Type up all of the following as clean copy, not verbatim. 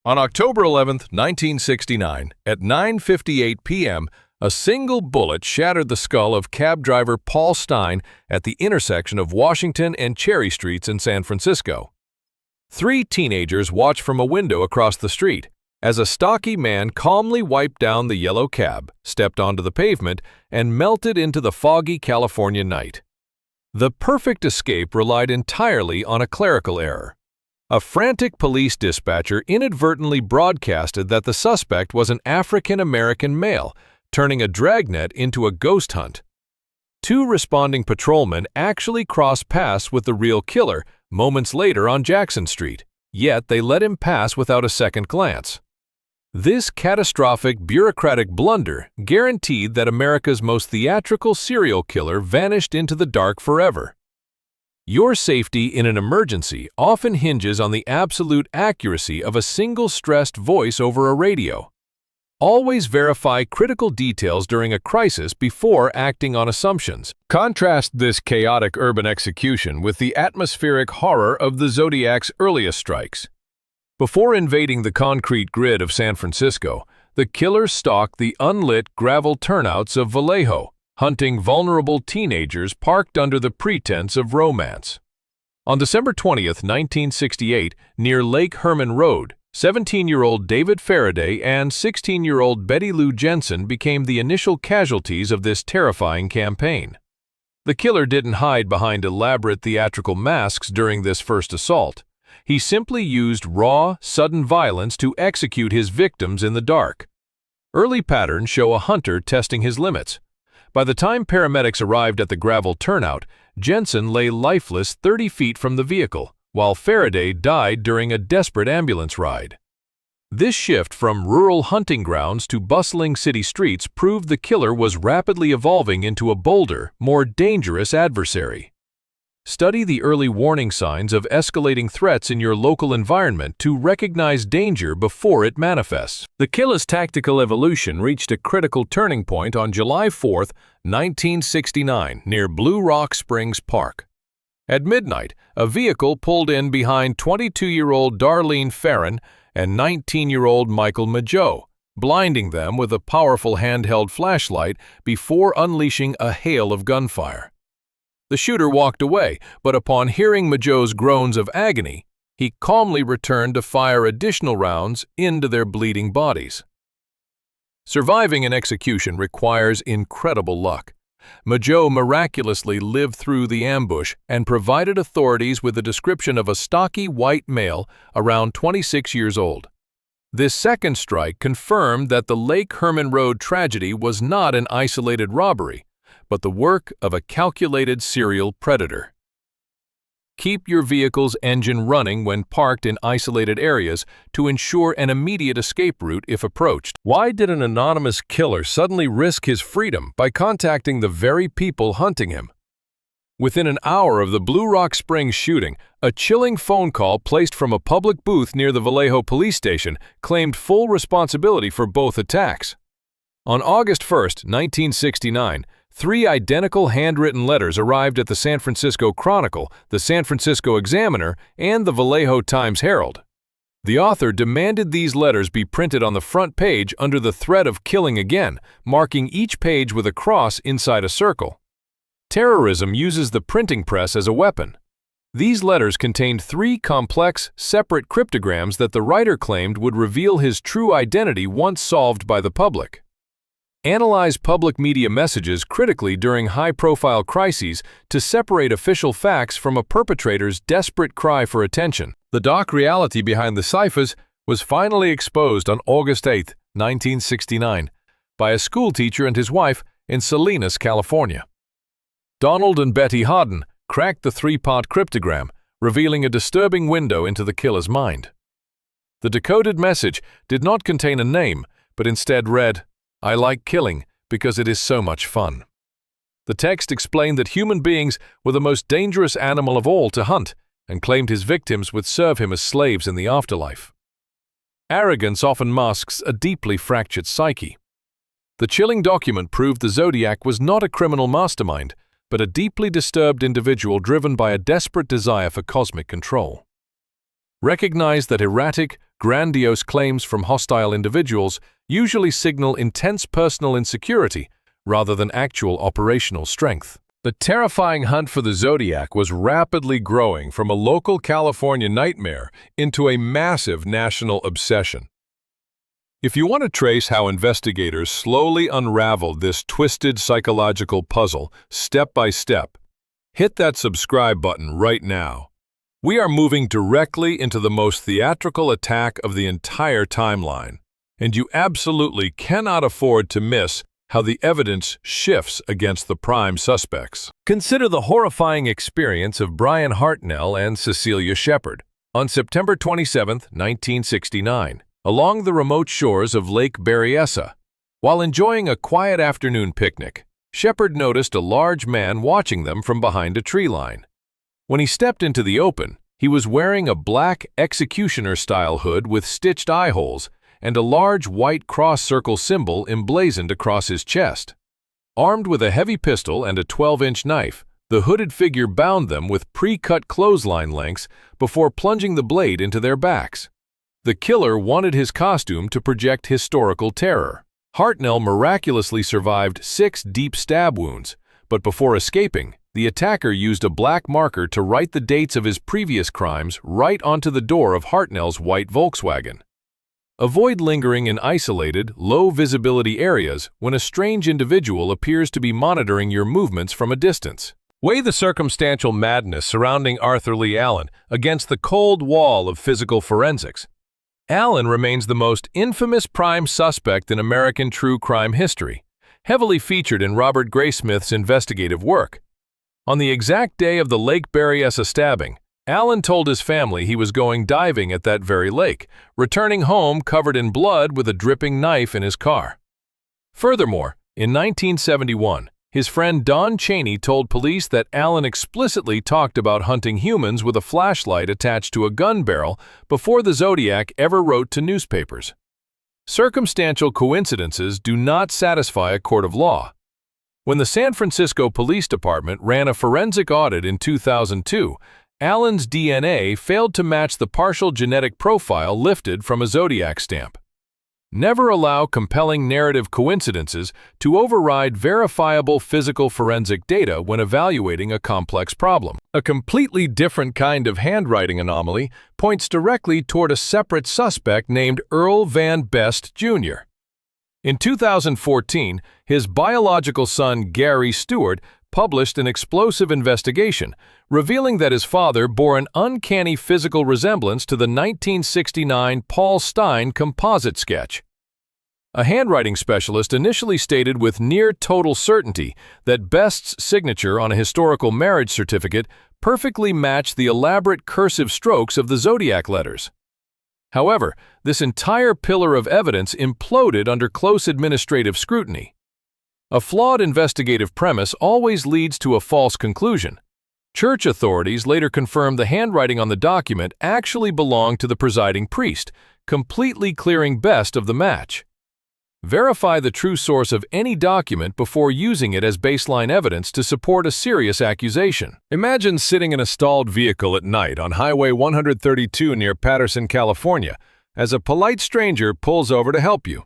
On October 11, 1969, at 9:58 p.m., a single bullet shattered the skull of cab driver Paul Stine at the intersection of Washington and Cherry Streets in San Francisco. Three teenagers watched from a window across the street as a stocky man calmly wiped down the yellow cab, stepped onto the pavement, and melted into the foggy California night. The perfect escape relied entirely on a clerical error. A frantic police dispatcher inadvertently broadcasted that the suspect was an African-American male, turning a dragnet into a ghost hunt. Two responding patrolmen actually crossed paths with the real killer moments later on Jackson Street, yet they let him pass without a second glance. This catastrophic bureaucratic blunder guaranteed that America's most theatrical serial killer vanished into the dark forever. Your safety in an emergency often hinges on the absolute accuracy of a single stressed voice over a radio. Always verify critical details during a crisis before acting on assumptions. Contrast this chaotic urban execution with the atmospheric horror of the Zodiac's earliest strikes. Before invading the concrete grid of San Francisco, the killer stalked the unlit gravel turnouts of Vallejo, hunting vulnerable teenagers parked under the pretense of romance. On December 20, 1968, near Lake Herman Road, 17-year-old David Faraday and 16-year-old Betty Lou Jensen became the initial casualties of this terrifying campaign. The killer didn't hide behind elaborate theatrical masks during this first assault. He simply used raw, sudden violence to execute his victims in the dark. Early patterns show a hunter testing his limits. By the time paramedics arrived at the gravel turnout, Jensen lay lifeless 30 feet from the vehicle, while Faraday died during a desperate ambulance ride. This shift from rural hunting grounds to bustling city streets proved the killer was rapidly evolving into a bolder, more dangerous adversary. Study the early warning signs of escalating threats in your local environment to recognize danger before it manifests. The killer's tactical evolution reached a critical turning point on July 4, 1969, near Blue Rock Springs Park. At midnight, a vehicle pulled in behind 22-year-old Darlene Farron and 19-year-old Michael Mageau, blinding them with a powerful handheld flashlight before unleashing a hail of gunfire. The shooter walked away, but upon hearing Mageau's groans of agony, he calmly returned to fire additional rounds into their bleeding bodies. Surviving an execution requires incredible luck. Mageau miraculously lived through the ambush and provided authorities with a description of a stocky white male around 26 years old. This second strike confirmed that the Lake Herman Road tragedy was not an isolated robbery, but the work of a calculated serial predator. Keep your vehicle's engine running when parked in isolated areas to ensure an immediate escape route if approached. Why did an anonymous killer suddenly risk his freedom by contacting the very people hunting him? Within an hour of the Blue Rock Springs shooting, a chilling phone call placed from a public booth near the Vallejo police station claimed full responsibility for both attacks. On August 1, 1969, 3 identical handwritten letters arrived at the San Francisco Chronicle, the San Francisco Examiner, and the Vallejo Times-Herald. The author demanded these letters be printed on the front page under the threat of killing again, marking each page with a cross inside a circle. Terrorism uses the printing press as a weapon. These letters contained 3 complex, separate cryptograms that the writer claimed would reveal his true identity once solved by the public. Analyze public media messages critically during high-profile crises to separate official facts from a perpetrator's desperate cry for attention. The dark reality behind the ciphers was finally exposed on August 8, 1969, by a schoolteacher and his wife in Salinas, California. Donald and Betty Harden cracked the 3-part cryptogram, revealing a disturbing window into the killer's mind. The decoded message did not contain a name, but instead read, "I like killing because it is so much fun." The text explained that human beings were the most dangerous animal of all to hunt and claimed his victims would serve him as slaves in the afterlife. Arrogance often masks a deeply fractured psyche. The chilling document proved the Zodiac was not a criminal mastermind, but a deeply disturbed individual driven by a desperate desire for cosmic control. Recognize that erratic, Grandiose claims from hostile individuals usually signal intense personal insecurity rather than actual operational strength. The terrifying hunt for the Zodiac was rapidly growing from a local California nightmare into a massive national obsession. If you want to trace how investigators slowly unraveled this twisted psychological puzzle step by step, hit that subscribe button right now. We are moving directly into the most theatrical attack of the entire timeline, and you absolutely cannot afford to miss how the evidence shifts against the prime suspects. Consider the horrifying experience of Brian Hartnell and Cecilia Shepard on September 27, 1969, along the remote shores of Lake Berryessa. While enjoying a quiet afternoon picnic, Shepard noticed a large man watching them from behind a tree line. When he stepped into the open, he was wearing a black executioner-style hood with stitched eye holes and a large white cross-circle symbol emblazoned across his chest. Armed with a heavy pistol and a 12-inch knife, the hooded figure bound them with pre-cut clothesline lengths before plunging the blade into their backs. The killer wanted his costume to project historical terror. Hartnell miraculously survived 6 deep stab wounds, but before escaping, the attacker used a black marker to write the dates of his previous crimes right onto the door of Hartnell's white Volkswagen. Avoid lingering in isolated, low-visibility areas when a strange individual appears to be monitoring your movements from a distance. Weigh the circumstantial madness surrounding Arthur Leigh Allen against the cold wall of physical forensics. Allen remains the most infamous prime suspect in American true crime history, heavily featured in Robert Graysmith's investigative work. On the exact day of the Lake Berryessa stabbing, Allen told his family he was going diving at that very lake, returning home covered in blood with a dripping knife in his car. Furthermore, in 1971, his friend Don Chaney told police that Allen explicitly talked about hunting humans with a flashlight attached to a gun barrel before the Zodiac ever wrote to newspapers. Circumstantial coincidences do not satisfy a court of law. When the San Francisco Police Department ran a forensic audit in 2002, Allen's DNA failed to match the partial genetic profile lifted from a Zodiac stamp. Never allow compelling narrative coincidences to override verifiable physical forensic data when evaluating a complex problem. A completely different kind of handwriting anomaly points directly toward a separate suspect named Earl Van Best Jr. In 2014, his biological son Gary Stewart published an explosive investigation, revealing that his father bore an uncanny physical resemblance to the 1969 Paul Stine composite sketch. A handwriting specialist initially stated with near total certainty that Best's signature on a historical marriage certificate perfectly matched the elaborate cursive strokes of the Zodiac letters. However, this entire pillar of evidence imploded under close administrative scrutiny. A flawed investigative premise always leads to a false conclusion. Church authorities later confirmed the handwriting on the document actually belonged to the presiding priest, completely clearing Best of the match. Verify the true source of any document before using it as baseline evidence to support a serious accusation. Imagine sitting in a stalled vehicle at night on Highway 132 near Patterson, California, as a polite stranger pulls over to help you.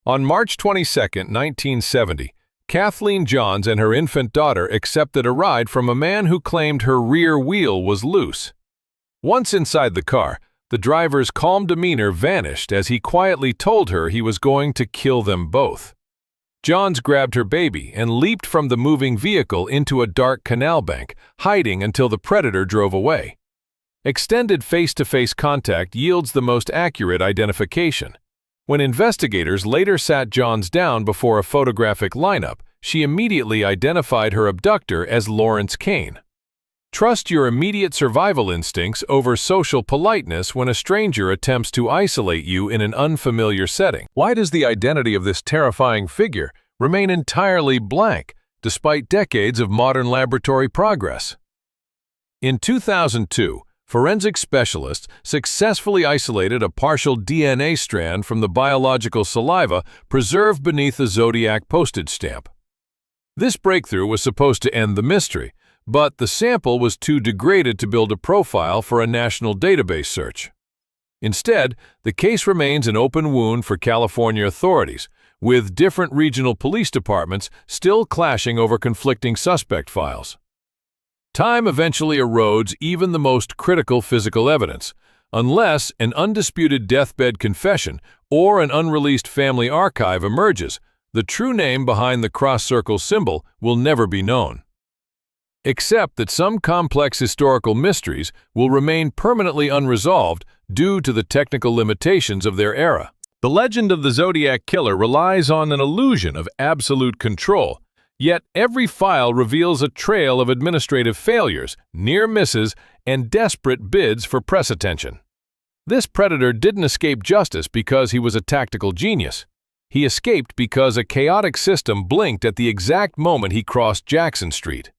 On March 22, 1970, Kathleen Johns and her infant daughter accepted a ride from a man who claimed her rear wheel was loose. Once inside the car, the driver's calm demeanor vanished as he quietly told her he was going to kill them both. Johns grabbed her baby and leaped from the moving vehicle into a dark canal bank, hiding until the predator drove away. Extended face-to-face contact yields the most accurate identification. When investigators later sat Johns down before a photographic lineup, she immediately identified her abductor as Lawrence Kane. Trust your immediate survival instincts over social politeness when a stranger attempts to isolate you in an unfamiliar setting. Why does the identity of this terrifying figure remain entirely blank, despite decades of modern laboratory progress? In 2002, forensic specialists successfully isolated a partial DNA strand from the biological saliva preserved beneath the Zodiac postage stamp. This breakthrough was supposed to end the mystery, but the sample was too degraded to build a profile for a national database search. Instead, the case remains an open wound for California authorities, with different regional police departments still clashing over conflicting suspect files. Time eventually erodes even the most critical physical evidence, unless an undisputed deathbed confession or an unreleased family archive emerges. The true name behind the cross-circle symbol will never be known. Except that some complex historical mysteries will remain permanently unresolved due to the technical limitations of their era. The legend of the Zodiac Killer relies on an illusion of absolute control, yet every file reveals a trail of administrative failures, near misses, and desperate bids for press attention. This predator didn't escape justice because he was a tactical genius. He escaped because a chaotic system blinked at the exact moment he crossed Jackson Street.